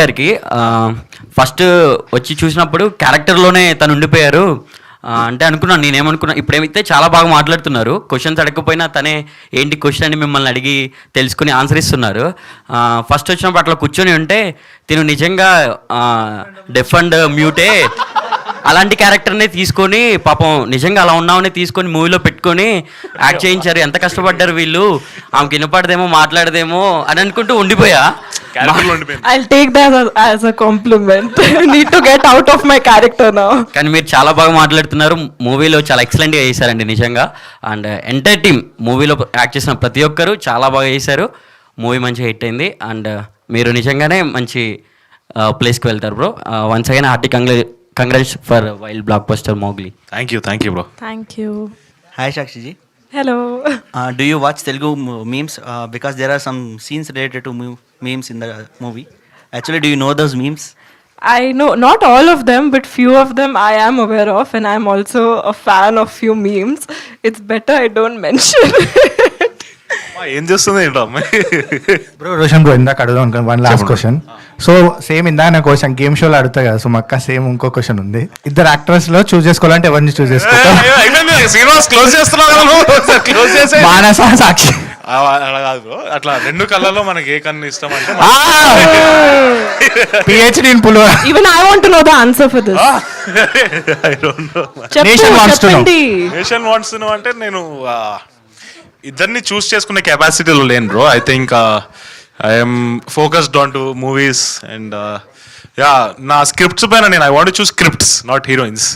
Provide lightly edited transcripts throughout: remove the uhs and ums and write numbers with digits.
గారికి ఫస్ట్ వచ్చి చూసినప్పుడు క్యారెక్టర్లోనే తను ఉండిపోయారు. అంటే అనుకున్నాను, నేనేమనుకున్నా, ఇప్పుడేమైతే చాలా బాగా మాట్లాడుతున్నారు, క్వశ్చన్స్ అడగకపోయినా తనే ఏంటి క్వశ్చన్ అని మిమ్మల్ని అడిగి తెలుసుకుని ఆన్సర్ ఇస్తున్నారు. ఫస్ట్ వచ్చినప్పుడు అట్లా కూర్చొని ఉంటే తిను నిజంగా డెఫ్ అండ్ మ్యూటే, అలాంటి క్యారెక్టర్నే తీసుకొని పాపం నిజంగా అలా ఉన్నామని తీసుకొని మూవీలో పెట్టుకొని యాక్ట్ చేయించారు. ఎంత కష్టపడ్డారు వీళ్ళు, ఆమెకి వినపడదేమో మాట్లాడదేమో అని అనుకుంటూ ఉండిపోయా. I'll take that as a compliment. I need to get out of my character now. కానీ మీరు చాలా బాగా మాట్లాడుతున్నారు, మూవీలో చాలా ఎక్సలెంట్గా చేశారండి నిజంగా. అండ్ ఎంటైర్ టీమ్ మూవీలో యాక్ట్ చేసిన ప్రతి ఒక్కరు చాలా బాగా చేశారు. మూవీ మంచిగా హిట్ అయింది. అండ్ మీరు నిజంగానే మంచి ప్లేస్కి వెళ్తారు bro. Once again hearty congrats for wild block buster Mowgli. Thank you bro. Thank you. Hi Shakshi. Hello. Do you watch Telugu memes? Because there are some scenes related to memes in the movie. Actually, do you know those memes? I know not all of them, but few of them I am aware of, and I'm also a fan of few memes. It's better I don't mention. ఏం చేస్తుంది ఏంటో అమ్మాయి. Bro Roshan bro, ఇందాక అడుగుదాం అనుకున్నాను one last question. So same ఇందాక నా question game షోలో అడుగుతా కదా, సో మక్క సేమ్ ఇంకో క్వశ్చన్ ఉంది. ఇద్దరు యాక్టర్స్ లో చూస్ చేసుకోవాలంటే ఎవరిని చూస్ చేసుకుంటాం? మానస సాక్షి. అలా కాదు బ్రో, అట్లా రెండు కళ్ళలో మనకి ఏ కన్ను ఇష్టం అంటే పిహెచ్డి ఇన్ పులివా. Even I want to know the answer for this. I don't know. Nation wants to know. Nation wants to know అంటే నేను ఇద్దరిని చూస్ చేసుకునే కెపాసిటీలో లేను bro. I think I'm focused on two movies and yeah, నా scripts పైన నేను I want choose scripts, not heroines.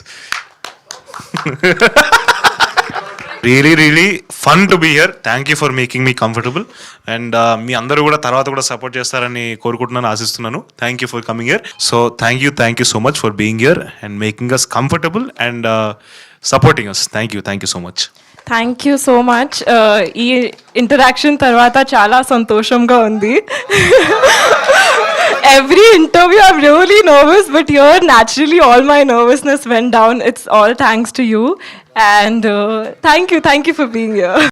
Really fun to be here. Thank you for making me comfortable. And మీ అందరూ కూడా తర్వాత కూడా సపోర్ట్ చేస్తారని కోరుకుంటున్నాను, ఆశిస్తున్నాను. Thank you for coming here. So thank you so much for being here and making us comfortable and supporting us. Thank you so much. Thank you so much. ఈ interaction తర్వాత చాలా సంతోషంగా ఉంది. Every interview I'm really nervous, but here naturally all my nervousness went down. It's all thanks to you, and thank you for being here.